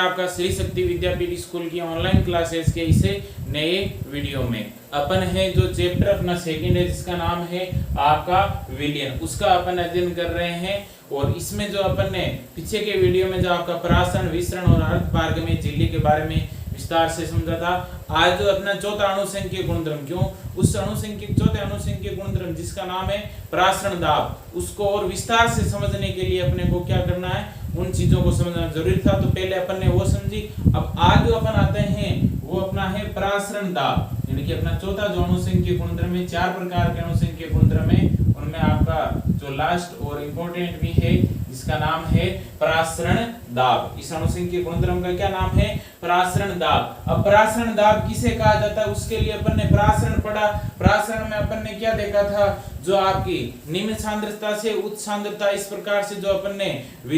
आपका श्री शक्ति विद्यापीठ स्कूल की online classes के इसे नए वीडियो में। अपन है जो चैप्टर अपना सेकंड है जिसका नाम है आपका विलयन, उसका अपन अध्ययन कर रहे हैं। और इसमें जो अपन ने पीछे के वीडियो में जो आपका प्रासरण, विसरण और अर्धपारगम्य झिल्ली के बारे में विस्तार से समझा था। आज जो अपना चौथा अणुसंख्यक गुणधर्म, क्यों उस चौथे अणुसंख्यक गुणधर्म जिसका नाम है प्रासरण दाब, उसको और विस्तार से समझने के लिए अपने को क्या करना है, उन चीजों को समझना जरूरी था। तो पहले अपन ने वो समझी। अब आज जो अपन आते हैं वो अपना है प्रासरण दाब, यानी कि अपना चौथा जो अणुसंख्यक गुणधर्म है, 4 प्रकार के अणुसंख्यक गुणधर्म है, उनमें आपका जो लास्ट और इंपॉर्टेंट भी है जिसका नाम है प्रासरण दाब। इस अणुसंख्यक गुणधर्म का क्या नाम है, प्रासरण दाब। अब प्रासरण दाब किसे कहा जाता है, उसके लिए अपन ने प्रासरण पढ़ा। प्रासरण में अपन ने क्या देखा था, जो आपकी निम्न सांद्रता से उच्च सांद्रता, इस प्रकार से जो अपन ने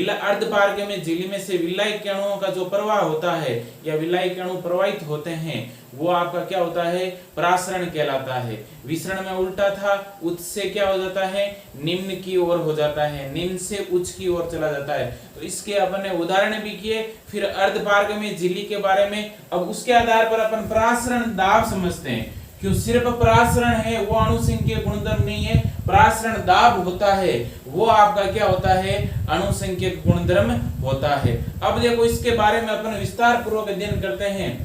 अर्धपारगम्य झिल्ली में से विलायक के अणुओं का जो प्रवाह होता है या विलायक के अणु प्रवाहित होते हैं, वो आपका क्या होता है, प्रासरण कहलाता है। विसरण में उल्टा था, उच्च से क्या हो जाता है, निम्न की ओर हो जाता है, निम्न से उच्च की ओर चला जाता है। तो इसके अपन ने उदाहरण भी किए। फिर अर्धपारगम्य झिल्ली के बारे में, अब उसके आधार पर अपन प्रासरण दाब समझते हैं। क्यों सिर्फ प्रासरण है वो अणुसंख्यक गुणधर्म नहीं है, प्रासरण दाब होता है वो आपका क्या होता है, अणुसंख्यक गुणधर्म होता है। अब देखो इसके बारे में अपन विस्तार पूर्वक अध्ययन करते हैं।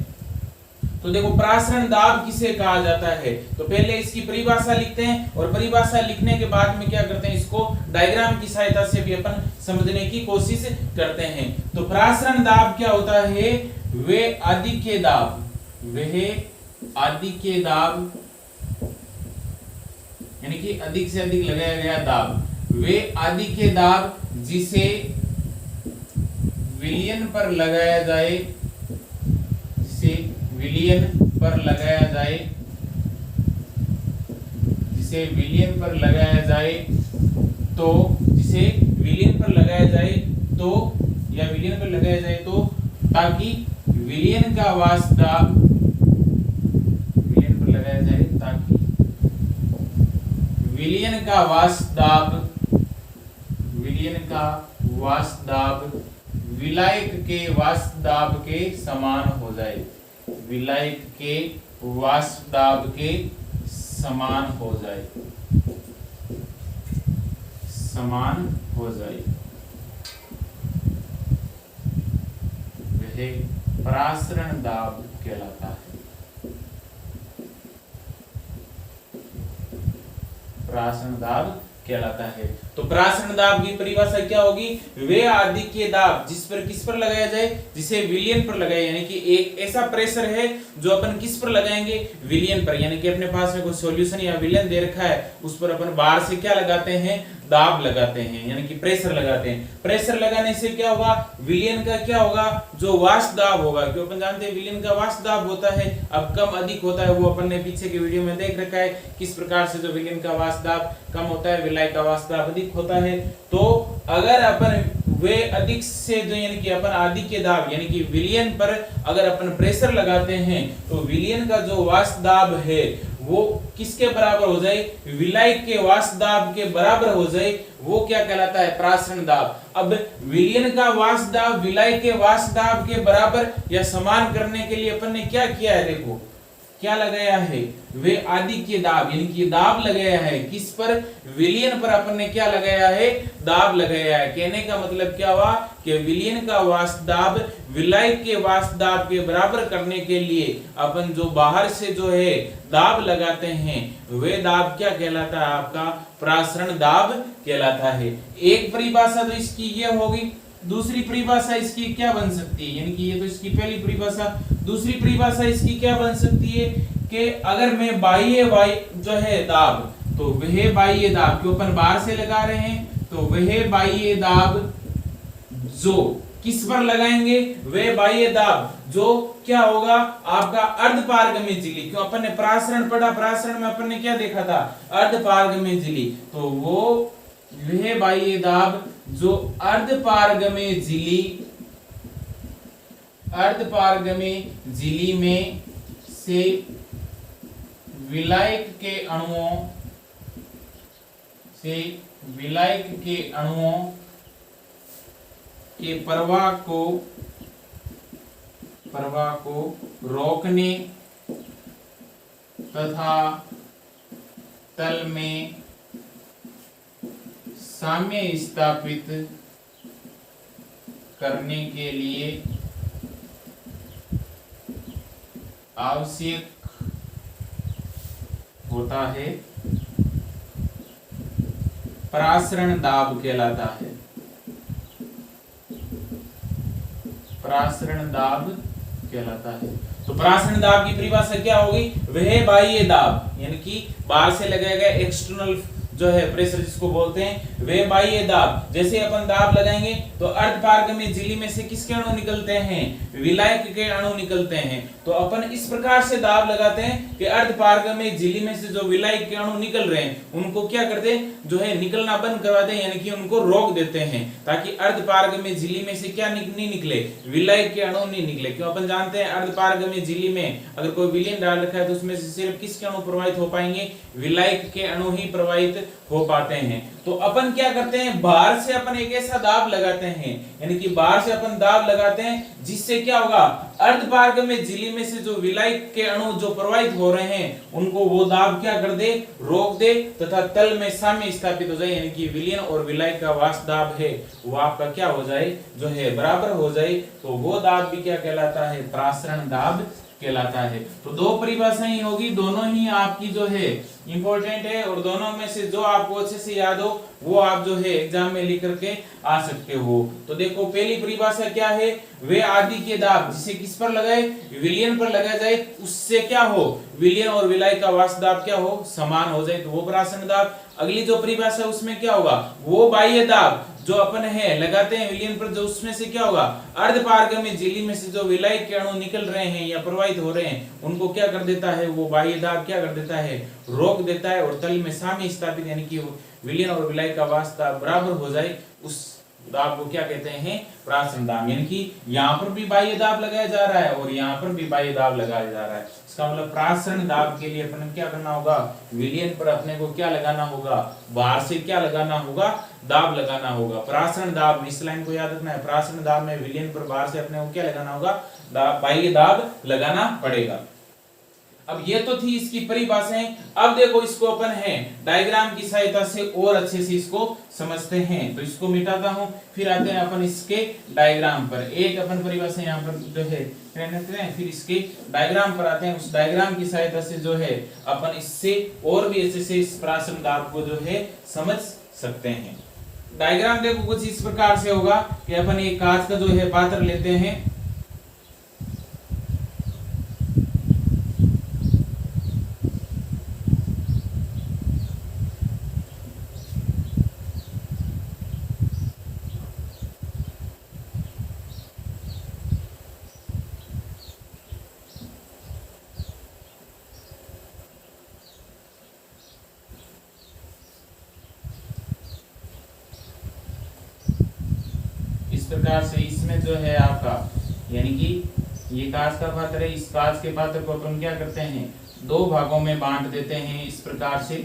तो देखो प्रासरण दाब किसे कहा जाता है, तो पहले इसकी परिभाषा लिखते हैं और परिभाषा लिखने के बाद में क्या करते हैं, इसको डायग्राम की सहायता से भी अपन समझने की कोशिश करते हैं। तो प्रासरण दाब क्या होता है, वे अधिक दाब, वह अधिक दाब यानी कि अधिक से अधिक लगाया गया दाब, वे अधिक दाब जिसे विलयन पर लगाया जाए, जिसे विलयन पर लगाया जाए, जिसे विलयन पर लगाया जाए तो, जिसे विलयन पर लगाया जाए तो, या विलयन पर लगाया जाए तो, ताकि विलयन का वास्तव, विलयन पर लगाया जाए ताकि विलयन का वास्तव, विलयन का वास्तव विलायक के वास्तव के समान हो जाए, विलायक के वास्तव के समान हो जाए, समान हो जाए, वह प्रासरण दाब कहलाता है। प्रासरण दाब कहलाता है। तो प्रासरण दाब की परिभाषा क्या होगी, वे अधिक दाब जिस पर किस पर लगाया जाए, जिसे विलयन पर लगाए, यानी कि एक ऐसा प्रेशर है जो अपन किस पर लगाएंगे, विलयन पर। यानी कि अपने पास में कोई सॉल्यूशन या विलयन दे रखा है, उस पर अपन बाहर से क्या लगाते हैं, दाब लगाते हैं, यानी कि प्रेशर लगाते हैं। प्रेशर लगाने से क्या होगा, विलयन का क्या होगा, जो वाष्प दाब होगा, क्योंकि अपन जानते हैं विलयन का वाष्प दाब होता है, अब कम अधिक होता है, वो अपन ने पीछे के वीडियो में देख रखा है किस प्रकार से जो विलयन का वाष्प दाब कम होता है, विलायक का वाष्प दाब अधिक होता है। तो अगर अपन वे अधिक से जो यानी कि अपन अधिक दाब यानी कि विलयन पर अगर अपन प्रेशर लगाते हैं तो विलयन का जो वाष्प दाब है वो किसके बराबर हो जाए, विलायक के वाष्प दाब के बराबर हो जाए, वो क्या कहलाता है, प्रासरण दाब। अब विलयन का वाष्प दाब विलायक के वाष्प दाब के बराबर या समान करने के लिए अपन ने क्या किया है, देखो क्या लगाया है, वे अधिक दाब यानी कि दाब लगाया है किस पर, विलयन पर अपन ने क्या लगाया है, दाब लगाया है। कहने का मतलब क्या हुआ कि विलयन का वाष्प दाब विलायक के वाष्प दाब के बराबर करने के लिए अपन जो बाहर से जो है दाब लगाते हैं, वे दाब क्या कहलाता है, आपका प्रासरण दाब कहलाता है। एक परिभाषा तो इसकी ये होगी। दूसरी परिभाषा इसकी क्या बन सकती है, यानी कि ये तो इसकी पहली परिभाषा। दूसरी परिभाषा इसकी क्या बन सकती है कि अगर मैं बाह्य जो है दाब, तो वह बाह्य दाब क्यों अपन बाहर से लगा रहे हैं, तो वह बाह्य दाब जो किस पर लगाएंगे, वह बाह्य दाब जो क्या होगा, आपका अर्धपारगम्य झिल्ली, क्यों अपन ने प्रासरण पढ़ा, प्रासरण में अपन ने क्या देखा था, अर्धपारगम्य झिल्ली, तो वो वह बाह्य दाब जो अर्धपारगम्य झिल्ली, अर्धपारगम्य झिल्ली में से विलायक के अणुओं से, विलायक के अणुओं के प्रवाह को प्रवाह को रोकने तथा तल में साम्य स्थापित करने के लिए आवश्यक होता है प्रासरण दाब कहलाता है। प्रासरण दाब कहलाता है। तो प्रासरण दाब की परिभाषा क्या होगी? वह बाह्य दाब यानी कि बाहर से लगाया गया एक्सटर्नल जो है प्रेशर जिसको बोलते हैं वे बाह्य दाब। जैसे अपन दाब लगाएंगे तो अर्धपारगम्य झिल्ली में से किसके अणु निकलते हैं? विलायक के अणु निकलते हैं। तो अपन इस प्रकार से दाब लगाते हैं कि अर्धपारगम्य झिल्ली में से जो विलायक के अणु निकल रहे हैं उनको क्या करते हैं? जो है निकलना बंद करवा दें यानी कि उनको रोक देते हैं ताकि अर्धपारगम्य झिल्ली में से क्या नहीं निकले? विलायक के अणु नहीं निकले। क्यों? अपन जानते हैं अर्धपारगम्य झिल्ली में अगर कोई विलयन डाल रखा है तो उसमें से सिर्फ किसके अणु प्रवाहित हो पाएंगे? विलायक के अणु ही प्रवाहित हो पाते हैं। तो अपन क्या करते हैं? बाहर से अपन एक ऐसा दाब लगाते हैं यानी कि बाहर से अपन दाब लगाते हैं जिससे क्या होगा? अर्धपारगम्य झिल्ली में से जो विलायक के अणु जो प्रवाहित हो रहे हैं उनको वो दाब क्या कर दे? रोक दे तथा तल में साम्य स्थापित हो जाए यानी कि विलयन और विलायक का वाष्प दाब है वो आपका क्या हो जाए? जो है बराबर हो जाए। तो वो दाब भी क्या कहलाता है? प्रासरण दाब कहलाता है। तो दो परिभाषाएं होगी, दोनों ही आपकी जो है इंपॉर्टेंट है और दोनों में से जो आपको अच्छे से याद हो वो आप जो है एग्जाम में लिख करके आ सकते हो। तो देखो पहली परिभाषा क्या है? वे आदि के दाब जिसे किस पर लगाए? विलयन पर लगाया जाए उससे क्या हो? विलयन और विलायक का वाष्प दाब क्या हो? समान हो जाए तो वो प्रासरण दाब। अगली जो परिभाषा उसमें क्या होगा? वो बाह्य दाब जो अपन है लगाते हैं विलयन पर जो उसमें से क्या होगा? अर्धपारगम्य झिल्ली में से जो विलायक के अणु निकल रहे हैं या प्रवाहित हो रहे हैं उनको क्या कर देता है? वो बाह्य दाब क्या कर देता है? रोक देता है और तल में साम्य स्थापित यानी कि विलयन और विलायक का वाष्प दाब बराबर हो जाए उस दाब को क्या कहते हैं? प्रासरण दाब। यानी कि यहाँ पर भी बाह्य दाब लगाया जा रहा है और यहाँ पर भी बाह्य दाब लगाया जा रहा है। इसका मतलब प्रासरण दाब के लिए अपन क्या करना होगा? विलयन पर अपने को क्या लगाना होगा? बाहर से क्या लगाना होगा? दाब लगाना होगा। प्रासरण दाब, इस लाइन को याद रखना है। प्रासरण दाब में विलयन पर बाहर से अपने को क्या लगाना होगा? बाह्य दाब लगाना पड़ेगा। अब ये तो थी इसकी परिभाषाएं। अब देखो इसको अपन है डायग्राम की सहायता से और अच्छे से इसको समझते हैं। तो इसको मिटाता हूं, फिर आते हैं अपन इसके डायग्राम पर। एक अपन परिभाषा यहाँ पर जो है फिर इसके डायग्राम पर आते हैं। उस डायग्राम की सहायता से जो है अपन इससे और भी अच्छे से इस प्रासरण दाब को जो है समझ सकते हैं। डायग्राम देखो कुछ इस प्रकार से होगा कि अपन एक कांच का जो है पात्र लेते हैं। इस प्रकार से इसमें जो है आपका यानी कि ये कांच का पात्र है। इस कांच के पात्र को अपन क्या करते हैं? दो भागों में बांट देते हैं इस प्रकार से।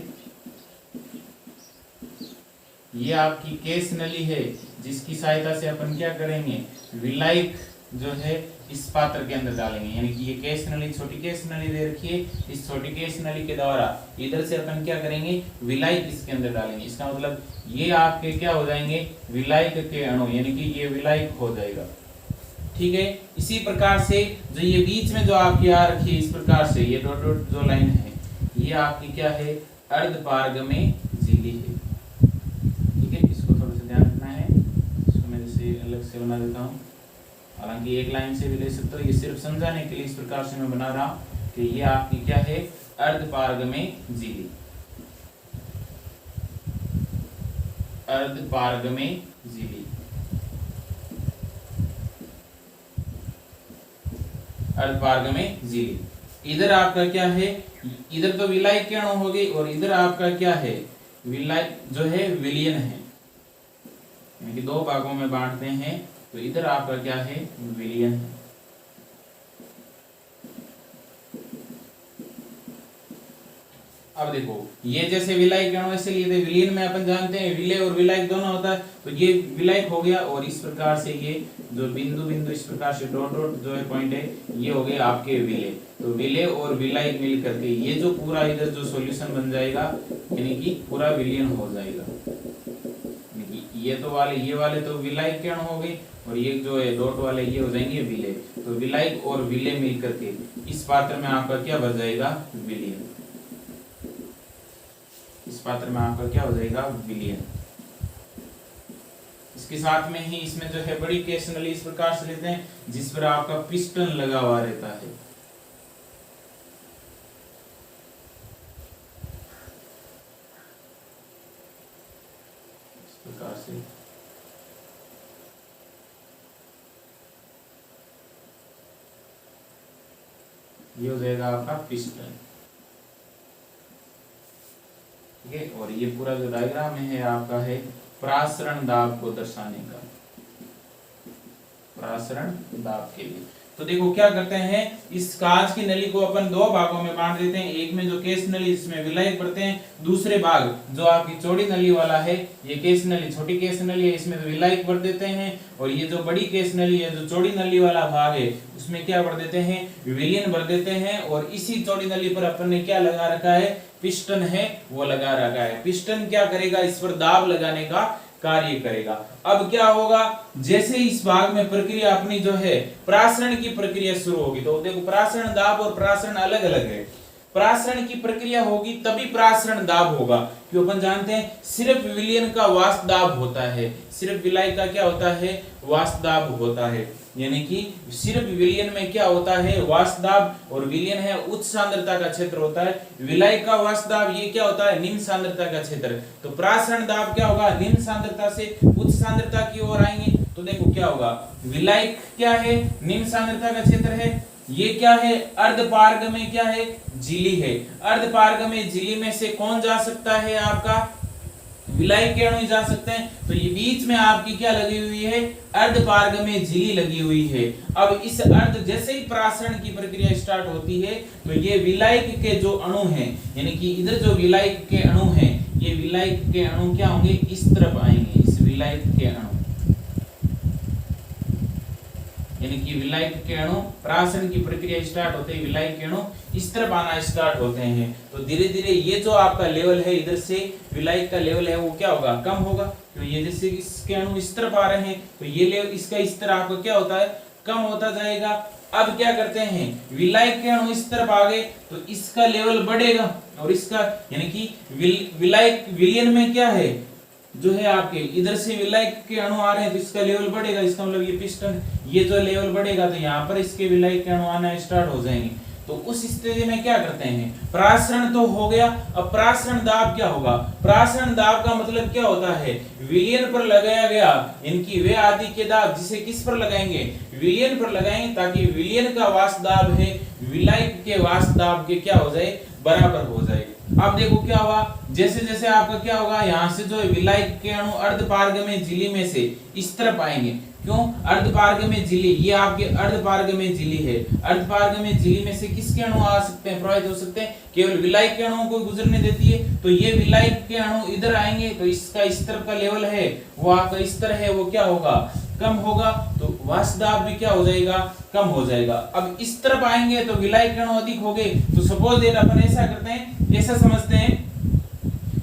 ये आपकी केस नली है जिसकी सहायता से अपन क्या करेंगे? विलायक जो है इस पात्र के अंदर डालेंगे। यानी कि ये केस नली, छोटी केस नली दे रखी है। इस छोटी केस नली के द्वारा इधर से अपन क्या करेंगे? विलायक इसके अंदर डालेंगे। इसका मतलब ये आपके क्या हो जाएंगे? विलायक के अणु, यानी कि ये विलायक हो जाएगा। ठीक है। इसी प्रकार से जो ये बीच में जो आपकी आ रखी है इस प्रकार से ये डॉट डॉट जो लाइन है ये आपकी क्या है? अर्धपारगम्य झिल्ली है। ठीक है, इसको थोड़ा सा ध्यान रखना है। इसको मैं जैसे अलग से बना देता हूँ, हालांकि एक लाइन से भी ले सकते हो। ये सिर्फ समझाने के लिए इस प्रकार से मैं बना रहा हूँ कि ये आपकी क्या है? अर्धपारगम्य झिल्ली। अर्धपारगम्य झिल्ली, अर्धपारगम्य झिल्ली। इधर आपका क्या है? इधर तो विलायक के अणु हो गए और इधर आपका क्या है? विलायक जो है विलयन है। यानी कि दो भागों में बांटते हैं तो इधर आपका क्या है? विलयन है। अब देखो ये जैसे विलायक अणु ऐसे लिए थे, विलीन में अपन जानते हैं विलेय और विलायक दोनों होता है, तो ये विलायक हो गया और इस प्रकार से ये जो बिंदु बिंदु इस प्रकार से डॉट डॉट जो है पॉइंट है ये हो गए आपके विलेय। तो विलेय और विलायक मिल करके ये जो पूरा इधर जो सॉल्यूशन बन जाएगा यानी कि पूरा विलयन हो जाएगा। ये तो वाले ये वाले तो विलायक के अणु हो गए और ये जो है डॉट वाले ये हो जाएंगे विलेय। तो विलायक और विलेय मिल करके इस पात्र में आपका क्या बन जाएगा विलयन। इस पात्र में आपका क्या हो जाएगा विलयन। इसके साथ में ही इसमें जो है बड़ी केस नली इस प्रकार से लेते हैं जिस पर आपका पिस्टन लगा हुआ रहता है। इस प्रकार से ये हो जाएगा आपका पिस्टन, ठीक है। और ये पूरा जो डायग्राम है आपका है प्रासरण दाब को दर्शाने का, प्रासरण दाब के लिए। तो देखो क्या करते हैं, इस कांच की नली को अपन दो भागों में बांट देते हैं। एक में जो केस नली इसमें विलायक भरते हैं, दूसरे भाग जो आपकी चौड़ी नली वाला है ये केस नली छोटी केस नली है इसमें विलायक भर देते हैं। और ये जो बड़ी केस नली है जो चौड़ी नली वाला भाग है उसमें क्या भर देते हैं विलयन भर देते हैं। और इसी चौड़ी नली पर अपन ने क्या लगा रखा है पिस्टन है वो लगा रखा है। पिस्टन क्या करेगा इस पर दाब लगाने का कार्य करेगा। अब क्या होगा जैसे इस भाग में प्रक्रिया अपनी जो है प्रासरण की प्रक्रिया शुरू होगी। तो देखो प्रासरण दाब और प्रासरण अलग अलग है। प्रासरण की प्रक्रिया होगी तभी प्रासरण दाब होगा, क्योंकि अपन जानते हैं सिर्फ विलयन का वाष्प दाब होता है, सिर्फ विलायक का क्या होता है वाष्प दाब होता है। यानी कि सिर्फ विलयन में क्या होता है वाष्प दाब और विलयन है उच्च सांद्रता का क्षेत्र होता है। विलायक का वाष्प दाब ये क्या होता है निम्न सांद्रता का क्षेत्र। तो प्रासरण दाब क्या होगा निम्न सांद्रता से उच्च सांद्रता की ओर आएंगे। तो देखो क्या होगा विलायक क्या है निम्न सांद्रता का क्षेत्र है, ये क्या है अर्धपारग में क्या है झिल्ली है। अर्धपारग में झिल्ली में से कौन जा सकता है आपका विलायक के अणु जा सकते हैं। तो ये बीच में आपकी क्या लगी हुई है अर्धपारग में झिल्ली लगी हुई है। अब इस अर्ध जैसे ही प्रासरण की प्रक्रिया स्टार्ट होती है तो ये विलायक के जो अणु हैं यानी कि इधर जो विलायक के अणु हैं ये विलायक के अणु क्या होंगे इस तरफ आएंगे। इस विलायक के अणु यानी कि विलायक के अणु प्रासरण की प्रक्रिया स्टार्ट होते ही विलायक के अणु इस तरफ आना स्टार्ट होते हैं। तो धीरे धीरे ये जो आपका लेवल है इधर से विलायक का लेवल है वो क्या होगा कम होगा, क्योंकि ये जैसे इसके अणु इस तरफ आ रहे हैं तो ये लेवल इसका इस तरह आपको क्या होता है कम होता जाएगा। अब क्या करते हैं विलायक के अणु इस तरफ आ गए तो इसका लेवल बढ़ेगा और इसका यानी कि विलायक विलयन में क्या है जो है आपके इधर से विलायक के अणु आ रहे हैं तो इसका लेवल बढ़ेगा। इसका मतलब ये पिस्टन ये जो लेवल बढ़ेगा तो यहाँ पर इसके विलायक के अणु आना स्टार्ट हो जाएंगे। तो उस स्थिति में क्या करते हैं प्रासरण तो हो गया। अब प्रासरण दाब क्या होगा, प्रासरण दाब का मतलब क्या होता है विलयन पर लगाया गया इनकी वे आदि के दाब जिसे किस पर लगाएंगे विलयन पर लगाएंगे ताकि विलयन का वाष्प दाब है विलायक के वाष्प दाब के क्या हो जाए बराबर हो जाए। अब देखो क्या हुआ जैसे जैसे आपका क्या होगा यहाँ से जो है विलायक के अणु अर्धपारग में झिल्ली में से इस तरफ आएंगे। क्यों अर्धपारग में झिल्ली ये आपके अर्धपारग में झिल्ली है। अर्धपारग में झिल्ली में से किसके अणु आ सकते हैं प्रवाहित हो सकते हैं केवल विलायक के अणुओं को गुजरने देती है। तो ये विलायक के अणु इधर आएंगे तो इसका इस तरफ का लेवल है वो आपका इस तरह है वो क्या होगा कम होगा। तो वाष्प दाब भी क्या हो जाएगा कम हो जाएगा। अब इस तरफ आएंगे तो विलायक के अणु अधिक हो गए। तो सपोज दैट अपन ऐसा करते हैं ऐसा समझते हैं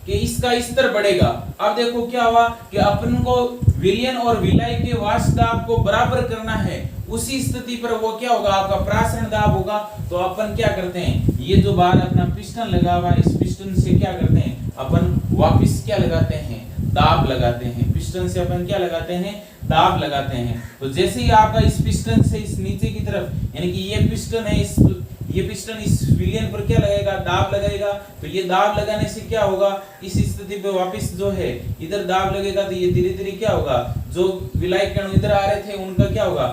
कि इसका स्तर बढ़ेगा। अब देखो क्या हुआ कि अपन को विलयन और विलायक के वाष्प दाब को बराबर करना है। उसी स्थिति पर वो क्या होगा आपका प्रासरण दाब होगा। तो अपन क्या करते हैं ये जो बाहर अपना पिस्टन लगा हुआ है इस पिस्टन से क्या करते हैं अपन वापस क्या लगाते हैं दाब लगाते हैं। पिस्टन से अपन क्या लगाते हैं दाब लगाते हैं। तो जैसे ही आपका इस पिस्टन से इस नीचे की तरफ यानी कि ये पिस्टन है ये पिस्टन इस विलयन पर क्या लगाएगा दाब लगाएगा। तो ये दाब लगाने से क्या होगा इस स्थिति पे वापस जो है इधर दाब लगेगा। तो ये धीरे धीरे क्या होगा जो विलायक के अणु इधर आ रहे थे उनका क्या होगा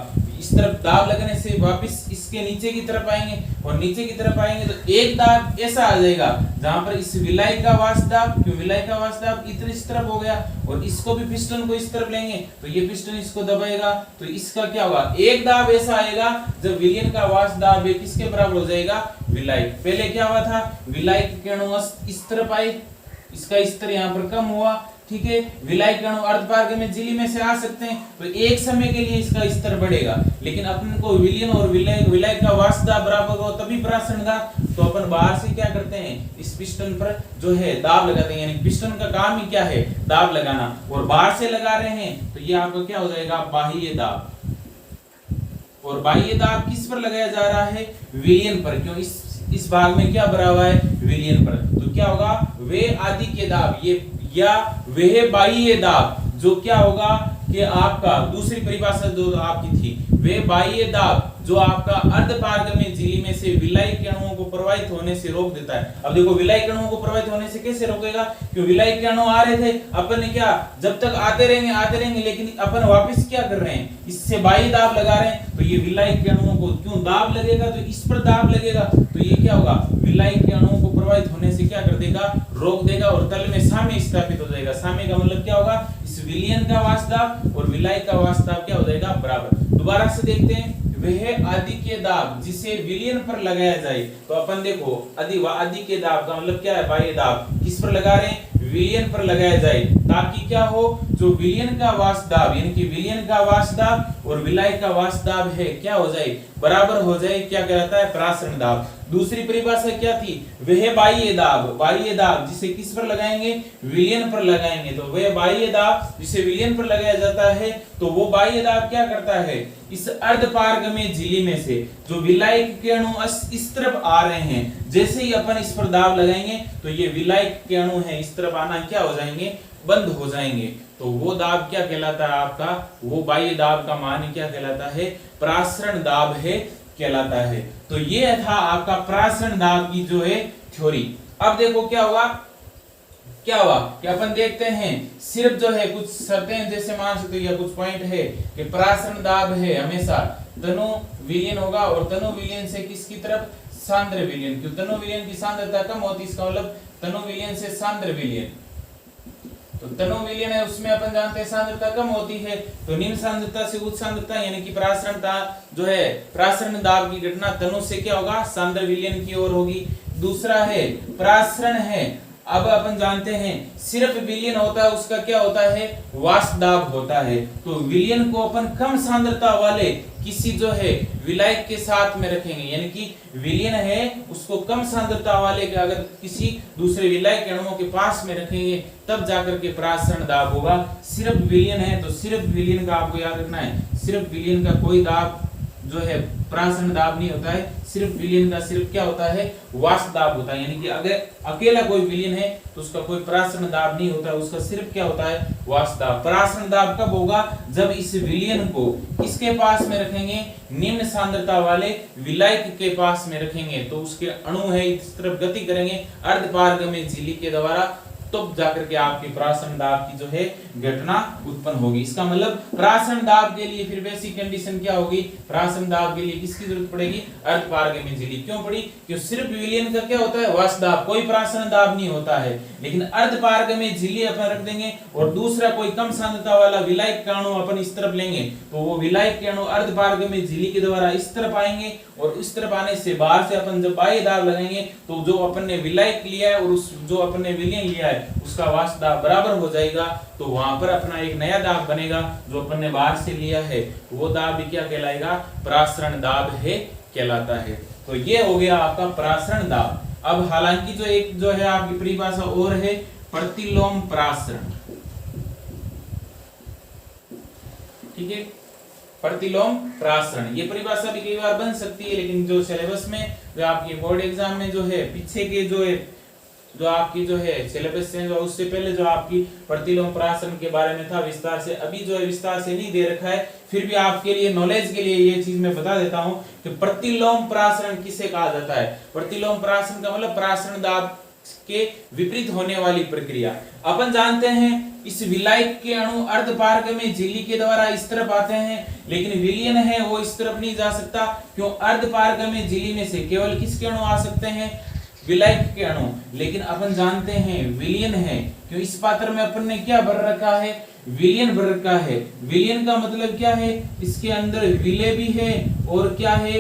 इस तरफ दाब लगने से वापस इसके नीचे की तरफ आएंगे और नीचे की तरफ आएंगे तो एक दाब ऐसा आ जाएगा जहां पर इस विलाई का वाष्प दाब, क्यों विलाई का वाष्प दाब इस तरफ हो गया और इसको भी पिस्टन को इस तरफ लेंगे तो ये पिस्टन इसको दबाएगा तो इसका क्या होगा, एक दाब ऐसा आएगा जब विलयन का वाष्प दाब किसके बराबर हो जाएगा, विलाई। पहले क्या हुआ था, विलाई के किरणों इस तरफ आए, इसका स्तर यहाँ पर कम हुआ, ठीक है। विलाई के अणु अर्धपारगम्य झिल्ली में से आ सकते हैं तो एक समय के लिए इसका स्तर बढ़ेगा, लेकिन अपन को विलयन और विलाई का वाष्प दाब बराबर हो तभी प्रासरण दाब, तो अपन बाहर से क्या करते हैं, इस पिस्टन पर जो है दाब लगाते हैं, यानी पिस्टन का काम ही क्या है, दाब लगाना, और बाहर से लगा रहे हैं तो ये आपका क्या हो जाएगा, बाह्य दाब। और बाह्य दाब किस पर लगाया जा रहा है, विलयन पर, क्यों इस भाग में क्या भरा हुआ है, विलयन पर, तो क्या होगा, वे आदि के दाब ये या वह बाह्य दाब जो क्या होगा कि आपका दूसरी परिभाषा जो आपकी थी, वे बाह्य दाब जो आपका अर्धपारगम्य झिल्ली में से विलाई के अणुओं को प्रवाहित होने से रोक देता है। अब देखो विलाई के अणुओं को प्रवाहित होने से कैसे रोकेगा, क्योंकि विलाई के अणु आ रहे थे, अपन ने क्या, जब तक आते रहेंगे, लेकिन अपन वापस क्या कर रहे हैं, इससे बाह्य दाब लगा रहे हैं, तो ये विलाई के अणुओं को क्यों दाब लगेगा, तो इस पर दाब लगेगा तो ये क्या होगा, विलाई के अणुओं को प्रवाहित होने से क्या कर देगा, रोक देगा और तल में साम्य स्थापित हो जाएगा। साम्य का मतलब क्या होगा, इस विलयन का वाष्प दाब और विलाई का वाष्प दाब क्या हो जाएगा, बराबर। दोबारा से देखते हैं, वह आदि के दाब जिसे विलयन पर लगाया जाए, तो अपन देखो आदि के दाब का मतलब क्या है, बाह्य दाब किस पर लगा रहे हैं, विलयन पर लगाया जाए, ताकि क्या हो, जो विलयन का वाष्प दाब यानी कि विलयन का वाष्प दाब और विलाई का वाष्प दाब है क्या हो जाए, बराबर हो जाए, क्या कहलाता है, प्रासरण दाब। दूसरी परिभाषा क्या थी, वह बाह्य दाब जिसे किस पर लगाएंगे, विलयन पर लगाएंगे, तो वह बाह्य दाब जिसे विलयन पर लगाया जाता है, तो वो बाह्य दाब क्या करता है, इस अर्धपारगम्य झिल्ली में से जो विलाई के अणु इस तरफ आ रहे हैं, जैसे ही अपन इस पर दाब लगाएंगे तो ये विलाई के अणु है इस तरफ आना क्या हो जाएंगे, बंद हो जाएंगे, तो वो दाब क्या कहलाता है आपका, वो बाह्य दाब का मान क्या कहलाता है, प्रासरण दाब है कहलाता है। तो ये था आपका प्रासरण दाब की जो है थ्योरी। अब देखो क्या हुआ कि अपन देखते हैं सिर्फ जो है कुछ शर्तें जैसे मान सकते या कुछ पॉइंट है कि प्रासरण दाब है हमेशा तनु विलयन होगा और तनु विलयन से किसकी तरफ, सांद्र विलयन, क्यों तनु विलयन की सांद्रता कम होती, इसका मतलब तनु विलयन से सांद्र विलयन, तो तनु विलयन है उसमें अपन जानते हैं सांद्रता कम होती है, तो निम्न सांद्रता से उच्च सांद्रता यानी कि प्रासरणता जो है, प्रासरण दाब की घटना तनु से क्या होगा, सांद्र विलयन की ओर होगी। दूसरा है प्रासरण है, अब अपन जानते हैं सिर्फ विलयन होता है उसका क्या होता है, वाष्प दाब होता है, तो विलयन को अपन कम सांद्रता वाले किसी जो है विलाई के साथ में रखेंगे, यानी कि विलयन है उसको कम सांद्रता वाले के अगर किसी दूसरे विलाई के अणुओं के पास में रखेंगे तब जाकर के प्रासरण दाब होगा। सिर्फ विलयन है तो सिर्फ विलयन का आपको याद रखना है, सिर्फ विलयन का कोई दाब जो है प्रासरण दाब नहीं होता है, सिर्फ विलयन का सिर्फ क्या होता है, वाष्प दाब होता है, यानी कि अगर अकेला कोई विलयन है तो उसका कोई प्रासरण दाब नहीं होता है, उसका सिर्फ क्या होता है, वाष्प दाब। प्रासरण दाब कब होगा, जब इस विलयन को किसके पास में रखेंगे, निम्न सांद्रता वाले विलायक के पास में रखेंगे, तो उसके अणु है इस तरफ गति करेंगे अर्धपारगम्य झिल्ली के द्वारा, तब जाकर के आपकी प्रासरण दाब की जो है घटना उत्पन्न होगी। इसका मतलब प्रासरण दाब के लिए फिर वैसी कंडीशन क्या होगी, प्रासरण दाब के लिए किसकी जरूरत पड़ेगी, अर्धपारगम्य झिल्ली। क्यों पड़ी, क्योंकि सिर्फ विलयन का क्या होता है, वाष्प दाब, कोई प्रासरण दाब नहीं होता है, लेकिन अर्धपारगम्य झिल्ली अपन रख देंगे और दूसरा कोई कम सांद्रता वाला विलायक का अणु अपन इस तरफ लेंगे, तो वो विलायक के अणु अर्धपारगम्य झिल्ली के द्वारा इस तरफ आएंगे और इस तरफ आने से बाहर से अपन जब बाह्य दाब लगाएंगे तो जो अपन ने विलायक लिया है और उस जो अपन ने विलयन लिया है उसका वाष्प दाब बराबर हो जाएगा, तो वहां पर अपना एक नया दाब बनेगा जो अपन ने बाहर से लिया है, वो दाब भी क्या कहलाएगा, प्रासरण दाब है कहलाता है। तो ये हो गया आपका प्रासरण दाब। अब हालांकि जो एक जो है आपकी परिभाषा और है प्रतिलोम प्रासरण, ठीक है, प्रतिलोम प्रासरण, ये परिभाषा भी कई बार बन सकती है, लेकिन जो सिलेबस में जो आपके बोर्ड एग्जाम में जो है पीछे के जो आपकी जो है सिलेबस से जो उससे पहले जो आपकी प्रतिलोम प्रासरण के बारे में था विस्तार से, अभी जो है विस्तार से नहीं दे रखा है, फिर भी आपके लिए नॉलेज के लिए ये चीज मैं बता देता हूं कि प्रतिलोम प्रासरण किसे कहा जाता है। प्रतिलोम प्रासरण का मतलब प्रासरण दाब के विपरीत होने वाली प्रक्रिया। अपन जानते हैं इस विलायक के अणु अर्धपारगम्य झिल्ली के द्वारा इस तरफ आते हैं, लेकिन विलयन है वो इस तरफ नहीं जा सकता। क्यों? अर्धपारगम्य झिल्ली में से केवल किसके अणु आ सकते हैं? विलायक के अणु। लेकिन अपन जानते हैं विलयन है, क्यों? इस पात्र में अपन ने क्या भर रखा है? विलयन भर रखा है। विलयन का मतलब क्या है? इसके अंदर विलय भी है और क्या है?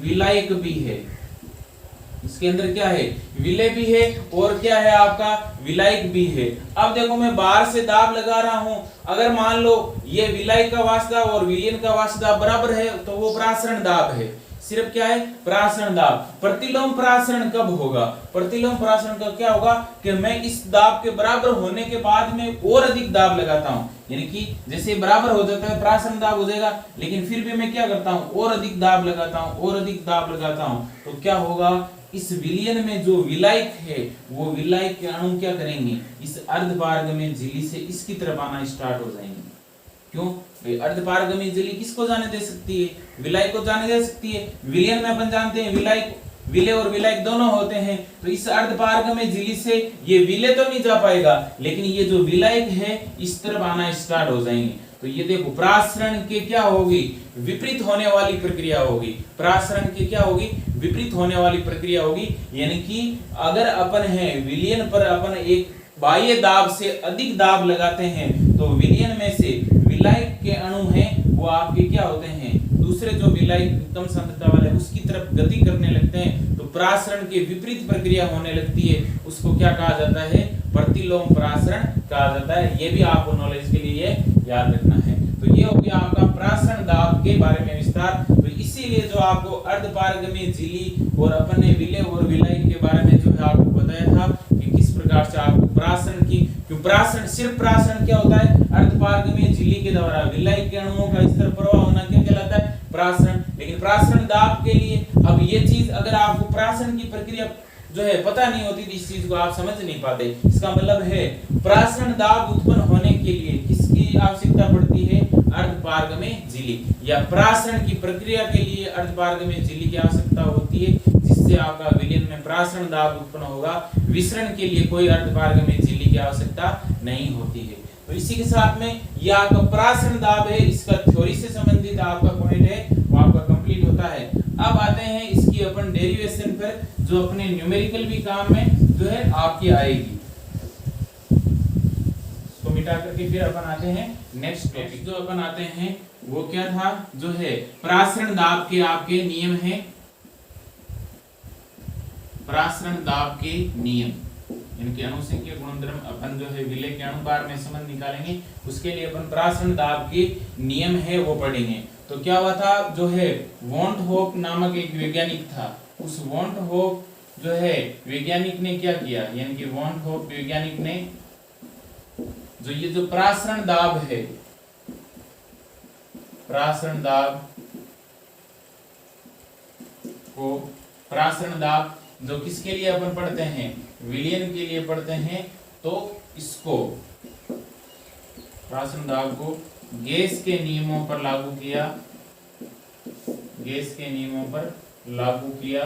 विलायक भी है। इसके अंदर क्या है? विलय भी है और क्या है आपका? विलायक भी है। अब देखो मैं बाहर से दाब लगा रहा हूं, अगर मान लो ये विलायक का वाष्प दाब और विलयन का वाष्प दाब बराबर है तो वो प्रासरण दाब है। सिर्फ क्या है? प्रासरण दाब। प्रतिलोम प्रासरण कब होगा? प्रतिलोम प्रासरण का क्या होगा कि मैं इस दाब के बराबर होने के बाद में और अधिक दाब लगाता हूं, यानी कि जैसे बराबर हो जाता है प्रासरण दाब हो जाएगा, लेकिन फिर भी मैं क्या करता हूं? और अधिक दाब लगाता हूं, और अधिक दाब लगाता हूं, तो क्या होगा? इस विलयन में जो विलायक है वो विलायक के अणु क्या करेंगे? इस अर्धपारगम्य झिल्ली से इसकी तरफ आना स्टार्ट हो जाएंगे। क्यों? अर्धपारगम्य झिल्ली किसको जाने दे सकती है? विलायक को जाने दे सकती है। विलयन में अपन जानते हैं विलायक, विलय और विलायक दोनों होते हैं, तो इस अर्धपारगम्य झिल्ली से ये विलय तो नहीं जा पाएगा, लेकिन ये जो विलायक है इस तरफ आना स्टार्ट हो जाएंगे। तो ये देखो प्रासरण के क्या होगी? विपरीत होने वाली प्रक्रिया होगी। प्रासरण के क्या होगी? विपरीत होने वाली प्रक्रिया होगी। यानी कि अगर अपन है विलयन पर अपन एक बाह्य दाब से अधिक दाब लगाते हैं तो विलयन में से विलायक के अणु हैं वो आपके क्या होते हैं? दूसरे जो विलायक कम सांद्रता वाले उसकी तरफ गति करने लगते हैं, तो प्रासरण के विपरीत प्रक्रिया होने लगती है। उसको क्या कहा जाता है? प्रतिलोम प्रासरण कहा जाता है। ये भी आपको नॉलेज के लिए याद रखना है। तो ये हो गया आपका प्रासरण दाब के बारे में विस्तार। तो इसीलिए जो आपको अर्धपारगम्य झिल्ली और अपन ने विलय और विलायक के बारे में जो है आपको बताया था कि किस प्रकार से आपको प्रासरण की, क्यों प्रासरण, सिर्फ प्रासरण क्या होता है? अर्धपारगम्य झिल्ली के द्वारा विलायक के अणुओं का इस तरह प्रवाह होना क्या कहलाता है? प्रासरण। लेकिन प्रासरण दाब के लिए अब ये चीज अगर आपको प्रासरण की प्रक्रिया जो है पता नहीं होती तो इस चीज को आप समझ नहीं पाते। इसका मतलब है प्रासरण दाब उत्पन्न होने के लिए किसकी आवश्यकता पड़ती है? अर्धपारगम्य झिल्ली, या प्रासरण की प्रक्रिया के लिए अर्धपारगम्य झिल्ली की आवश्यकता होती है, जिससे आपका विलयन में प्रासरण दाब उत्पन्न होगा। विसरण के लिए कोई अर्धपारगम्य झिल्ली की आवश्यकता नहीं होती है। तो इसी के साथ में यह आपका प्रासरण दाब है, इसका थ्योरी से संबंधित आपका पॉइंट है वो आपका कंप्लीट होता है। अब आते हैं इसकी अपन डेरिवेशन पर, जो अपने न्यूमेरिकल भी काम में जो है आपकी आएगी। इसको मिटा करके फिर अपन आते हैं नेक्स्ट टॉपिक। जो अपन आते हैं वो क्या था? जो है प्रासरण दाब के आपके नियम है। प्रासरण दाब के नियम, इनके अनुसंख्यक गुणधर्म अपन जो है विलय के अनुपात में संबंध निकालेंगे। उसके लिए अपन प्रासरण दाब के नियम है वो पढ़ेंगे। तो क्या हुआ था? जो है वॉन्ट होप नामक एक वैज्ञानिक था। उस वॉन्ट होप जो है वैज्ञानिक ने क्या किया? यानी कि वॉन्ट होप वैज्ञानिक ने जो ये जो प्रासरण दाब है, प्रासरण दाब को, प्रासरण दाब जो किसके लिए अपन पढ़ते हैं? विलयन के लिए पढ़ते हैं। तो इसको प्रासरण दाब को गैस के नियमों पर लागू किया, गैस के नियमों पर लागू किया,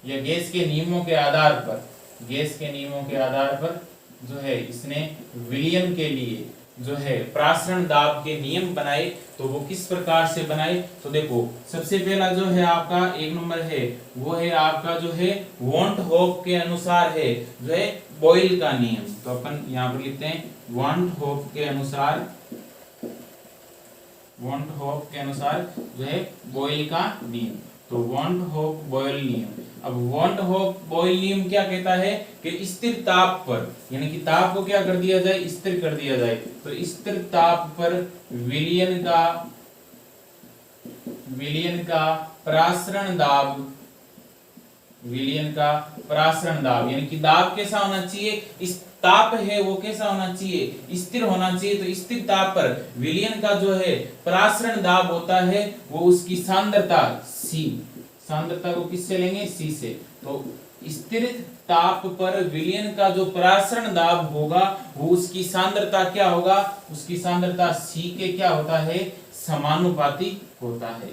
या गैस के नियमों के आधार पर, गैस के नियमों के आधार पर जो है इसने विलयन के लिए जो है प्रासरण दाब के नियम बनाए। तो वो किस प्रकार से बनाए? तो देखो सबसे पहला जो है आपका एक नंबर है वो है आपका जो है वॉन्ट होप के अनुसार है जो है बॉयल का नियम। तो अपन यहाँ पर लिखते हैं वॉन्ट होप के अनुसार, वॉन्ट होप के अनुसार जो है बॉयल का नियम। तो वॉन्ट होप बॉयल नियम। अब वॉन्ट होप बॉयल नियम क्या कहता है कि स्थिर ताप पर, यानी कि ताप को क्या कर दिया जाए? स्थिर कर दिया जाए। तो स्थिर ताप पर विलयन का प्रासरण दाब, विलयन का प्रासरण दाब, यानी कि दाब कैसा होना चाहिए? इस ताप है वो कैसा होना चाहिए? स्थिर होना चाहिए। तो स्थिर ताप पर विलयन का जो है प्रासरण दाब होता है वो उसकी सांद्रता C, सांद्रता को किससे लेंगे? C से। तो स्थिर ताप पर विलयन का जो प्रासरण दाब होगा वो उसकी सांद्रता क्या होगा? उसकी सांद्रता C के क्या होता है? समानुपाती होता है।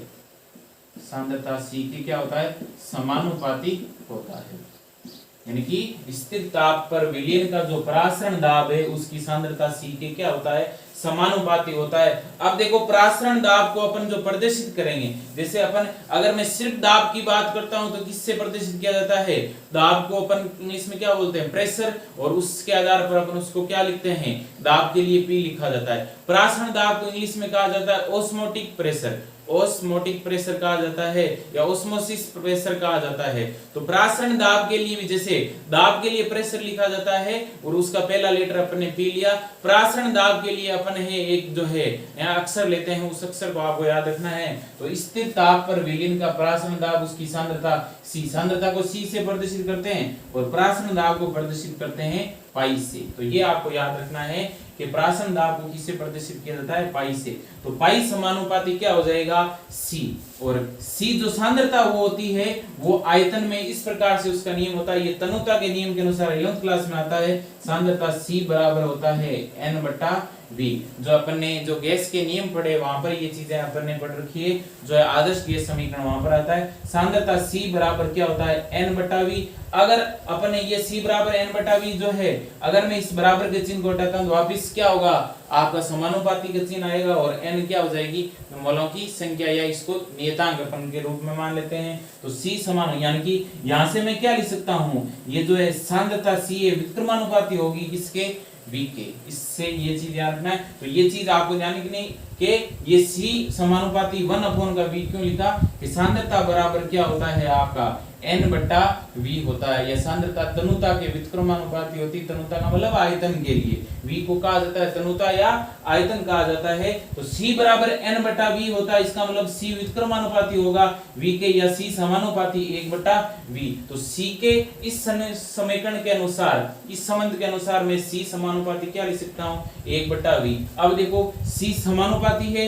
सांद्रता C के क्या होता है? समानुपाती होता है। यानी कि स्थिर ताप पर विलयन का जो परासरण दाब है उसकी सांद्रता C के क्या होता है, समानुपाती होता है। अब देखो परासरण दाब को अपन जो प्रदर्शित करेंगे, जैसे अपन अगर मैं सिर्फ दाब की बात करता हूं तो किससे प्रदर्शित किया जाता है, दाब को अपन इंग्लिश में क्या बोलते हैं, प्रेशर, और उसके आधार पर अपन उसको क्या लिखते हैं, दाब के लिए P लिखा जाता है। परासरण दाब को इंग्लिश में कहा जाता है ऑस्मोटिक प्रेशर, ऑस्मोटिक प्रेशर कहा जाता है या ऑस्मोसिस प्रेशर कहा जाता है। तो परासरण दाब के लिए भी जैसे दाब के लिए प्रेशर लिखा जाता है और उसका पहला लेटर अपन ने पी लिया, परासरण दाब के लिए अपन है एक जो है यहाँ अक्षर लेते हैं, उस अक्षर को आपको याद रखना है। तो स्थिर ताप पर विलयन का परासरण दाब उसकी सांद्रता C, सांद्रता को C से प्रदर्शित करते हैं और परासरण दाब को प्रदर्शित करते हैं पाई से। तो ये आपको याद रखना है कि परासरण दाब को किससे प्रदर्शित किया जाता है, पाई से। तो पाई समानुपाती क्या हो जाएगा, C, और C जो सांद्रता वो होती है वो आयतन में इस प्रकार से उसका नियम होता है, ये तनुता के नियम के अनुसार 11th क्लास में आता है, सांद्रता C बराबर होता है N/V। जो अपन ने जो गैस के नियम पढ़े वहां पर ये चीजें अपन ने पढ़ रखी है, जो है आदर्श गैस समीकरण वहां पर आता है, सांद्रता C बराबर क्या होता है, N/V। अगर अपन ने ये C बराबर N/V जो है, अगर मैं इस बराबर के चिन्ह को हटाता हूं तो वापिस क्या होगा, आपका समानुपाती का चिन्ह आएगा और n क्या हो जाएगी, मोलों की संख्या, या इसको नियतांक अपन के रूप में मान लेते हैं। तो C समान, यानी कि यहां से मैं क्या लिख सकता हूं, ये जो है सांद्रता C है व्युत्क्रमानुपाती होगी किसके, V के। इससे ये चीज याद रखना है। तो ये चीज आपको जानने की नहीं कि ये C समानुपाती 1/V क्यों लिखा, कि सांद्रता बराबर क्या होता है आपका N/V होता है। यह सांद्रता तनुता के व्युत्क्रमानुपाती होती, तनुता का मतलब आयतन के लिए, V को कहा जाता है तनुता या आयतन कहा जाता है। तो C बराबर N/V होता है, इसका मतलब C व्युत्क्रमानुपाती होगा V के, या C समानुपाती 1/V। तो C के इस समीकरण के अनुसार, इस संबंध के अनुसार मैं C समानुपाती क्या लिख सकता हूँ, 1/V। अब देखो C समानुपाती है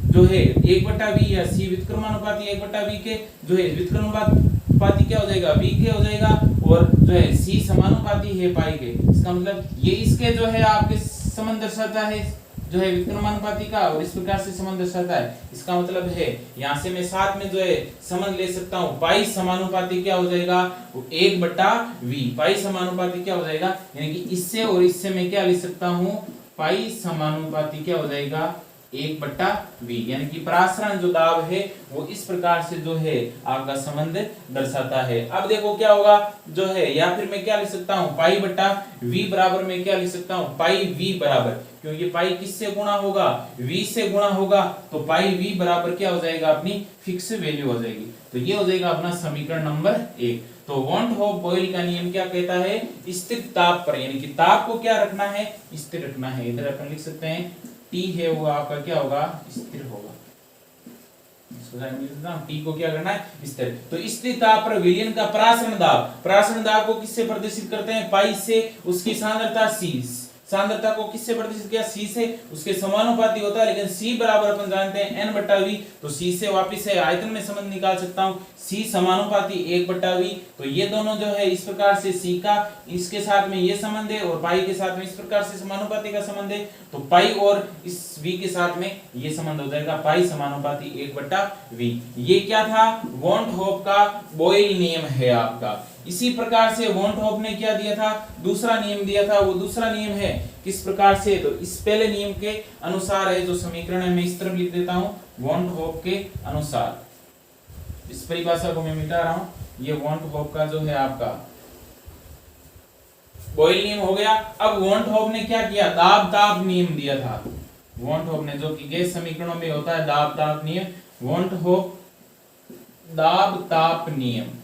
जो है 1/V, या C व्युत्क्रमानुपाती 1/V के, जो है व्युत्क्रमानुपाती क्या हो जाएगा, V के हो जाएगा, और जो है C समानुपाती है पाई के। इसका मतलब ये इसके जो है आपके संबंध दर्शाता है, जो है व्युत्क्रमानुपाती का, और इस प्रकार से संबंध दर्शाता है। इसका मतलब है यहाँ से मैं साथ में जो है संबंध ले सकता हूँ, पाई समानुपाती क्या हो जाएगा, 1/V। पाई समानुपाती क्या हो जाएगा, यानी कि इससे और इससे मैं क्या लिख सकता हूँ, पाई समानुपाती क्या हो जाएगा, 1/V। यानी कि परासरण जो दाब है वो इस प्रकार से जो है आपका संबंध दर्शाता है। अब देखो क्या होगा जो है, या फिर मैं क्या लिख सकता हूँ, पाई/V बराबर में क्या लिख सकता हूँ, पाई V बराबर, क्योंकि पाई किससे गुणा होगा, V से गुणा होगा, तो पाई V बराबर क्या हो जाएगा, अपनी फिक्स वैल्यू हो जाएगी। तो ये हो जाएगा अपना समीकरण नंबर 1। तो वॉन हॉफ बॉयल का नियम क्या कहता है, स्थिर ताप पर, यानी कि ताप को क्या रखना है, स्थिर रखना है। इधर अपन लिख सकते हैं T है वो आपका क्या होगा, स्थिर होगा। T को क्या करना है, स्थिर। तो स्थिर ताप पर विलयन का परासरण दाब, परासरण दाब को किससे प्रदर्शित करते हैं, पाई से, उसकी सांद्रता C, सांद्रता को किससे प्रदर्शित किया, C से, उसके समानुपाती होता है, लेकिन C बराबर अपन जानते हैं N/V। तो C से वापिस है आयतन में संबंध निकाल सकता हूँ, C समानुपाती 1/V। तो ये दोनों जो है इस प्रकार से C का इसके साथ में ये संबंध है, और पाई के साथ में इस प्रकार से समानुपाती का संबंध है। तो पाई और इस V के साथ में ये संबंध हो जाएगा, पाई समानुपाती 1/V। ये क्या था, वॉन हॉफ का बॉयल नियम है आपका। इसी प्रकार से वॉन हॉफ ने क्या दिया था, दूसरा नियम दिया था। वो दूसरा नियम है किस प्रकार से, तो इस पहले नियम के अनुसार है, जो समीकरण है मैं इस तरफ लिख देता हूं, वॉन हॉफ के अनुसार। इस परिभाषा को मैं मिटा रहा हूं, ये वॉन हॉफ का जो है आपका बॉयल नियम हो गया। अब वॉन हॉफ ने क्या किया, दाब ताप नियम दिया था। वॉन हॉफ ने, जो कि गैस समीकरणों में होता है दाब ताप नियम, वॉन हॉफ दाब ताप नियम।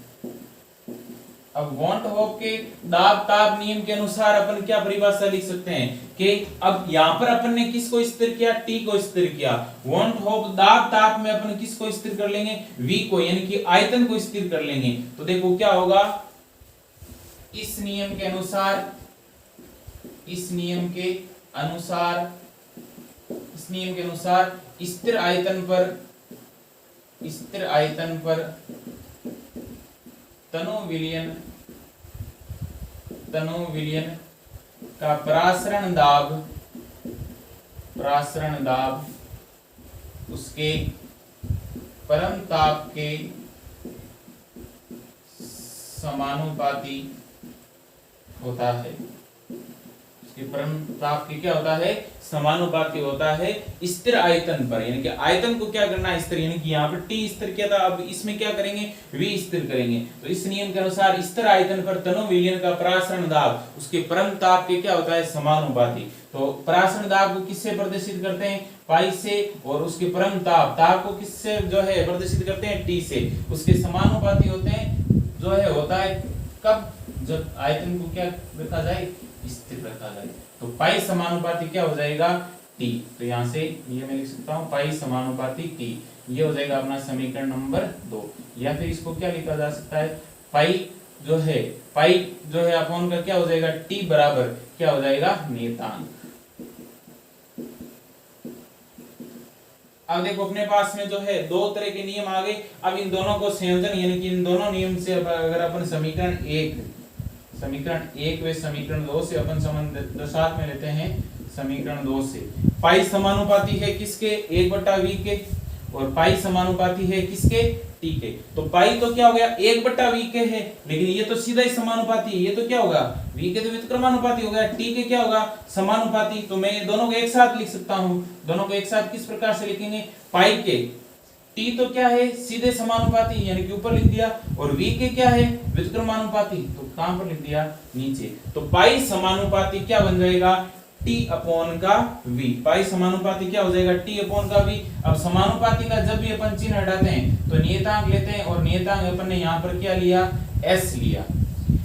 अब वॉन हॉफ के दाब ताप नियम के अनुसार अपन क्या परिभाषा लिख सकते हैं कि अब यहां पर अपन ने किसको स्थिर किया, T को स्थिर किया। वॉन हॉफ दाब ताप में अपन किसको स्थिर कर लेंगे, V को, यानी कि आयतन को स्थिर कर लेंगे। तो देखो क्या होगा, इस नियम के अनुसार, इस नियम के अनुसार, इस नियम के अनुसार स्थिर आयतन पर, स्थिर आयतन पर तनु विलयन का परासरण दाब उसके परम ताप के समानुपाती होता है, इसके परम ताप की क्या होता है, समानुपाती होता है स्थिर आयतन पर, यानी कि आयतन को क्या करना स्थिर, यानी कि यहाँ पर टी स्थिर क्या था, अब इसमें क्या करेंगे v स्थिर करेंगे। तो इस नियम के अनुसार स्थिर आयतन पर तनु विलयन का परासरण दाब उसके परम ताप के क्या होता है, समानुपाती। तो परासरण दाब को किससे प्रदर्शित करते हैं, पाई से, और उसके परम ताप को किससे जो है प्रदर्शित करते हैं, टी से। उसके समानुपाती होते हैं, जो है होता है कब, जब आयतन को क्या रखा जाए, स्थिर रखा जाए। तो पाई समानुपाती क्या हो जाएगा, टी। तो यहाँ से ये मैं लिख सकता हूँ पाई समानुपाती टी, ये हो जाएगा अपना समीकरण नंबर 2। या फिर इसको क्या लिखा जा सकता है, पाई जो है अपॉन का क्या हो जाएगा, टी बराबर क्या हो जाएगा, नियतांक। अब देखो अपने पास में जो है दो तरह के नियम आ गए। अब इन दोनों को संयोजन, यानी कि इन दोनों नियम से अगर अपन समीकरण 1 व समीकरण 2 से अपन संबंध साथ में लेते हैं, समीकरण 2 से पाई समानुपाती है किसके, 1/v के, और पाई समानुपाती है किसके, टी के। तो पाई तो क्या हो गया, 1/v के है, लेकिन ये तो सीधा ही समानुपाती है, ये तो क्या होगा, v के तो व्युत्क्रमानुपाती हो गया, टी के क्या होगा, समानुपाती। तो मैं दोनों को एक साथ लिख सकता हूं। दोनों को एक साथ किस प्रकार से लिखेंगे, पाई के टी तो क्या है, सीधे समानुपाती, यानी कि ऊपर लिख दिया, और v के क्या है, व्युत्क्रमानुपाती, तो कहां पर लिख दिया, नीचे। तो पाई समानुपाती क्या बन जाएगा, टी अपॉन का v। पाई समानुपाती क्या हो जाएगा, टी अपॉन का v। अब समानुपाती का जब भी अपन चिन्ह हटाते हैं तो नियतांक लेते हैं, और नियतांक अपन ने यहाँ पर क्या लिया, s लिया।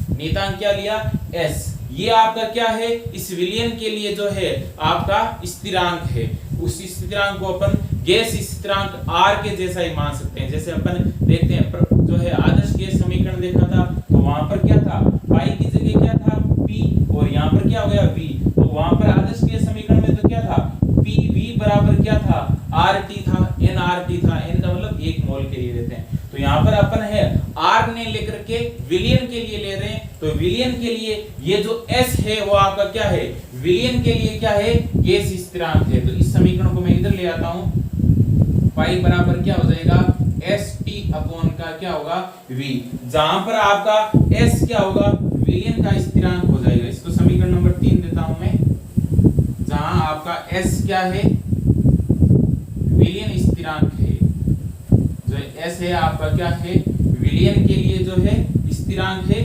नियतांक क्या लिया, s। ये आपका क्या है, इस विलयन के लिए जो है आपका स्थिरांक है। उस स्थिरांक को अपन गैस स्थिरांक r के जैसा ही मान सकते हैं। जैसे अपन देखते हैं जो है आदर्श गैस समीकरण देखा था, तो वहां पर क्या था, पाई की जगह क्या था, p, और यहाँ पर क्या हो गया, v। तो वहां पर आदर्श गैस समीकरण में तो क्या था, pv बराबर क्या था, rt था, nrt था। n का मतलब 1 मोल के लिए लेते हैं। तो यहाँ पर अपन है r ने लेकर के विलयन के लिए ले रहे हैं। तो विलयन के लिए ये जो s है वो आपका क्या है, विलयन के लिए क्या है, गैस स्थिरांक है। तो इस समीकरण को मैं इधर ले आता हूं, पाई बराबर क्या हो जाएगा, st अपॉन का क्या होगा, v। जहां पर आपका s क्या होगा, विलयन का स्थिरांक हो जाएगा। इसको समीकरण नंबर 3 देता हूं मैं, जहां आपका s क्या है, विलयन स्थिरांक है। जो s है आपका क्या है, विलयन के लिए जो है स्थिरांक है,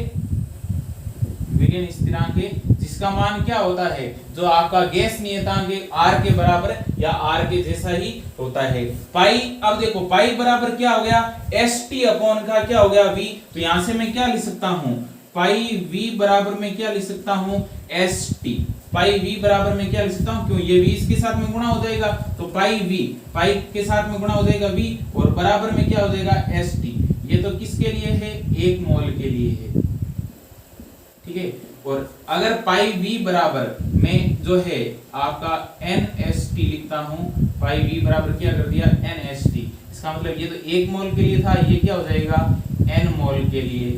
विलयन स्थिरांक है, जिसका मान क्या होता है, जो आपका गैस नियतांक है r के बराबर या r के जैसा ही होता है। पाई, अब देखो पाई बराबर क्या हो गया, st अपॉन का क्या हो गया, v। तो यहां से मैं क्या लिख सकता हूं, पाई v बराबर में क्या लिख सकता हूं, st। पाई v बराबर में क्या लिख सकता हूं, क्यों, ये v इसके साथ में गुणा हो जाएगा, तो पाई v पाई के साथ में गुणा हो जाएगा v, और बराबर में क्या हो जाएगा, st। ये तो किसके लिए है, 1 मोल के लिए है, ठीक है। और अगर पाई v बराबर में जो है आपका nst लिखता हूं, पाई v बराबर क्या कर दिया, nst। इसका मतलब ये तो 1 मोल के लिए था, ये क्या हो जाएगा, n मोल के लिए।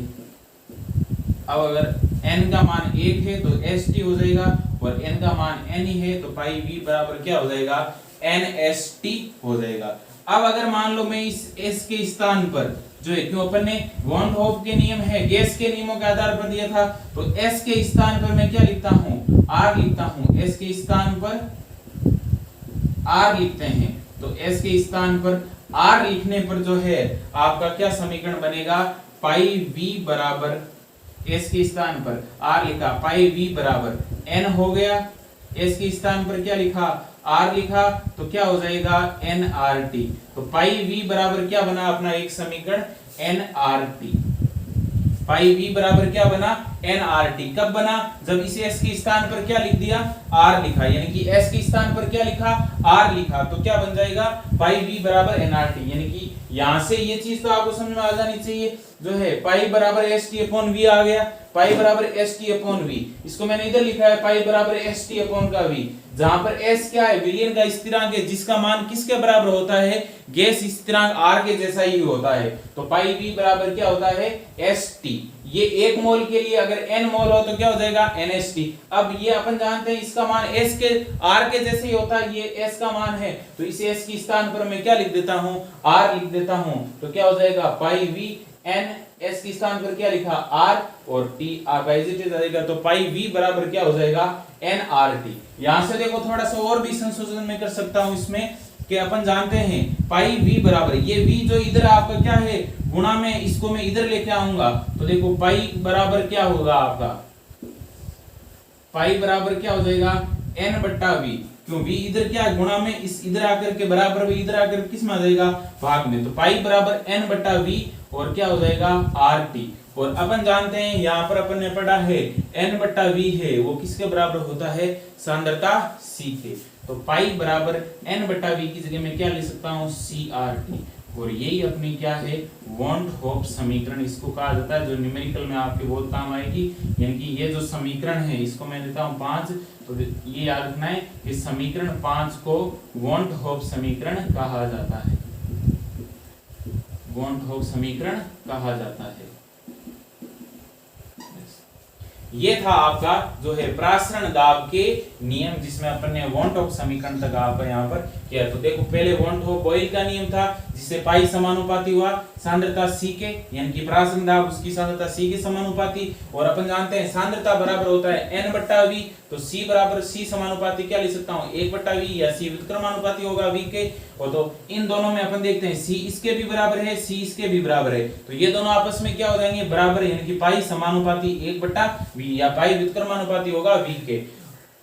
अब अगर n का मान 1 है तो st हो जाएगा, और n का मान n ही है तो पाई v बराबर क्या हो जाएगा, nst हो जाएगा। अब अगर मान लो मैं इस s के स्थान पर जो है, क्यों अपन ने वॉन होफ के नियम है, गैस के नियमों के आधार पर दिया था, तो s के स्थान पर मैं क्या लिखता हूं, r लिखता हूं। s के स्थान पर r लिखते हैं, तो s के स्थान पर r लिखने पर जो है आपका क्या समीकरण बनेगा, पाई v बराबर, s के स्थान पर r लिखा, पाई v बराबर n हो गया, s के स्थान पर क्या लिखा, r लिखा, तो क्या हो जाएगा, nrt। तो पाई v बराबर क्या बना अपना एक समीकरण, nrt। पाई v बराबर क्या बना, nrt। कब बना, जब इसे s के स्थान पर क्या लिख दिया, r लिखा, यानी कि s के स्थान पर क्या लिखा, r लिखा, तो क्या बन जाएगा, पाई v बराबर nrt। यानी कि यहां से ये चीज तो आपको समझ में आ जानी चाहिए, जो है पाई बराबर st अपॉन v आ गया, पाई बराबर st अपॉन v। इसको मैंने इधर लिखा है, पाई बराबर st अपॉन का v, जहां पर s क्या है, विलयन का स्थिरांक है, जिसका मान किसके बराबर होता है, गैस स्थिरांक r के जैसा ही होता है। तो पाई v बराबर क्या होता है, st। ये 1 मोल के लिए अगर n मोल हो तो क्या हो जाएगा, nst। अब ये अपन जानते हैं इसका मान s के r के जैसे ही होता है, ये s का मान है, तो इसे s के स्थान पर मैं क्या लिख देता हूं, r लिख देता हूं। तो क्या हो जाएगा, पाई v एन, एस के स्थान पर क्या लिखा आर, और टी आपका एज इट इज आएगा। तो पाई वी बराबर क्या हो जाएगा एन आर टी। यहां से देखो थोड़ा सा और भी संशोधन मैं कर सकता हूं इसमें, कि अपन जानते हैं पाई वी बराबर, ये वी जो इधर आपका क्या है गुणा में, इसको मैं इधर लेके आऊंगा, तो देखो पाई बराबर क्या होगा आपका, पाई बराबर क्या हो जाएगा एन बट्टा वी, क्यों वी इधर क्या है गुणा में, इस इधर आकर के बराबर वी इधर आकर किस में आ जाएगा भाग में, तो पाई बराबर एन बट्टा वी और क्या हो जाएगा आर टी। और अपन जानते हैं यहाँ पर अपन ने पढ़ा है एन बट्टा वी है वो किसके बराबर होता है सांद्रता सी के, तो पाई बराबर एन बट्टा वी की जगह मैं क्या ले सकता हूँ सी आर टी, और यही अपनी क्या है वॉन होप समीकरण इसको कहा जाता है, जो न्यूमेरिकल में आपके बहुत काम आएगी। यानी कि ये जो समीकरण है इसको मैं देता हूँ 5, तो ये याद रखना है कि समीकरण 5 को वॉन होप समीकरण कहा जाता है, वॉन होप समीकरण कहा जाता है। ये था आपका जो है प्रासरण दाब के नियम, जिसमें अपन ने वॉन्ट ऑफ समीकरण तक आपका यहाँ पर किया। तो देखो पहले वॉन्ट ऑफ बॉयल का नियम था, जिससे पाई समानुपाती हुआ सांद्रता सी के, यानी कि प्रासरण दाब उसकी सांद्रता सी के समानुपाती, और अपन जानते हैं सांद्रता बराबर होता है एन बट्टा वी, तो सी बराबर सी समानुपाती क्या लिख सकता हूँ 1 बट्टा वी, या सी व्युत्क्रमानुपाती होगा वी के, और तो इन दोनों में अपन देखते हैं सी इसके भी बराबर है, सी इसके भी बराबर है, तो ये दोनों आपस में क्या हो जाएंगे बराबर, यानी कि पाई समानुपाती 1 बट्टा वी, या पाई व्युत्क्रमानुपाती होगा वी के।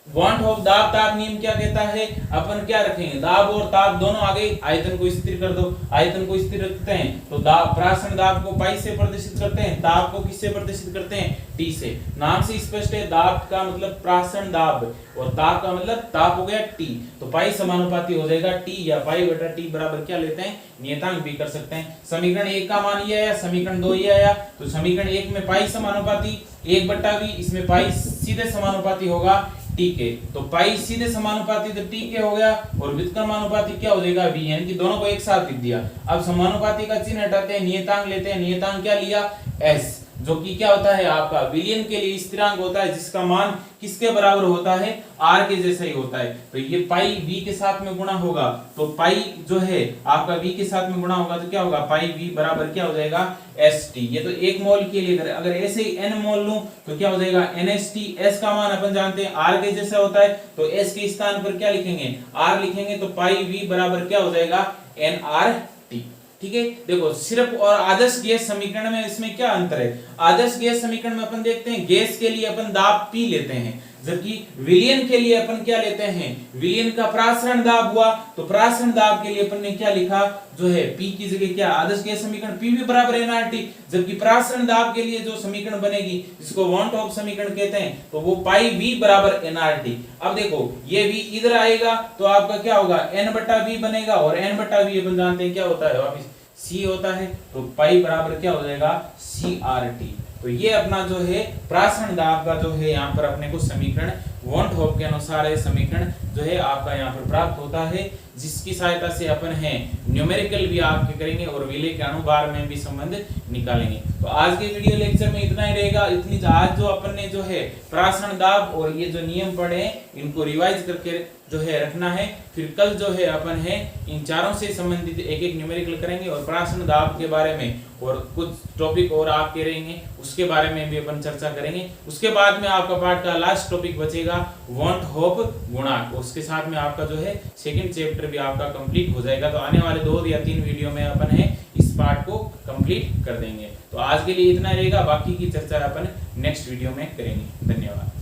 वांट ऑफ दाब ताप नियम क्या कहता है, अपन क्या रखेंगे दाब और ताप दोनों आ गए, आयतन को स्थिर कर दो, आयतन को स्थिर रखते हैं तो दाब प्रासरण दाब को पाई से प्रदर्शित करते हैं, ताप को किससे प्रदर्शित करते हैं टी से। नाम से स्पष्ट है दाब का मतलब प्रासरण दाब और ताप का मतलब ताप हो गया टी, तो पाई समानुपाती हो जाएगा टी, या पाई बटा टी बराबर क्या लेते हैं नियतांक भी कर सकते हैं। समीकरण 1 का मान ये आया, समीकरण 2 ये आया, तो समीकरण 1 में पाई समानुपाती 1 बट्टा वी, इसमें पाई सीधे समानुपाती होगा टी के, तो पाई सीधे समानुपाती तो टी के हो गया, और व्युत्क्रमानुपाती क्या हो जाएगा वी, यानी कि दोनों को एक साथ लिख दिया। अब समानुपाती का चिन्ह हटाते हैं, नियतांक लेते हैं, नियतांक क्या लिया एस, जो कि क्या होता है आपका विलयन के लिए स्थिरांक होता है, जिसका मान किसके बराबर होता है आर के जैसा ही होता है। तो ये पाई वी के साथ में गुणा होगा, तो पाई जो है आपका वी के साथ में गुणा होगा तो क्या होगा पाई वी बराबर क्या हो जाएगा एस टी। ये तो 1 मोल के लिए, अगर ऐसे ही n मोल लूं तो क्या हो जाएगा NST। s का मान अपन जानते हैं r के जैसा होता है, तो s के स्थान पर क्या लिखेंगे r लिखेंगे, तो पाई वी बराबर क्या हो जाएगा NRT। ठीक है, देखो सिर्फ और आदर्श गैस समीकरण में इसमें क्या अंतर है। आदर्श गैस समीकरण में अपन देखते हैं गैस के लिए अपन दाब P लेते हैं, जबकि विलयन के लिए अपन क्या लेते हैं, विलयन का प्रासरण दाब हुआ, तो प्रासरण दाब के लिए अपन ने क्या लिखा जो है P की जगह क्या आदर्श गैस समीकरण P भी बराबर NRT, जबकि प्रासरण दाब के लिए जो समीकरण बनेगी जिसको वांट ऑफ समीकरण कहते हैं, तो वो पाई V बराबर NRT। अब देखो ये V इधर आएगा तो आपका क्या होगा n बटा V बनेगा, और n बटा V अपन जानते हैं क्या होता है वापिस C होता है, तो पाई बराबर क्या हो जाएगा CRT। तो ये अपना जो है प्रासरण दाब का जो है यहाँ पर अपने को समीकरण वॉन्ट होप के अनुसार है समीकरण जो है आपका यहाँ पर प्राप्त होता है, जिसकी सहायता से अपन है न्यूमेरिकल भी आपके करेंगे और विलय के अनुभार में भी संबंध निकालेंगे। तो आज के वीडियो लेक्चर में इतना ही रहेगा। इतनी आज जो अपन ने जो है प्रासरण दाब और ये जो नियम पढ़े हैं इनको रिवाइज करके जो है रखना है। फिर कल जो है अपन है इन चारों से संबंधित एक एक न्यूमेरिकल करेंगे और प्रासरण दाब के बारे में और कुछ टॉपिक और आपके रहेंगे उसके बारे में भी अपन चर्चा करेंगे। उसके बाद में आपका पाठ का लास्ट टॉपिक बचेगा वांट होप गुणांक, उसके साथ में आपका जो है सेकंड चैप्टर भी आपका कंप्लीट हो जाएगा। तो आने वाले 2 या 3 वीडियो में अपन है इस पार्ट को कंप्लीट कर देंगे। तो आज के लिए इतना रहेगा, बाकी की चर्चा अपन नेक्स्ट वीडियो में करेंगे। धन्यवाद।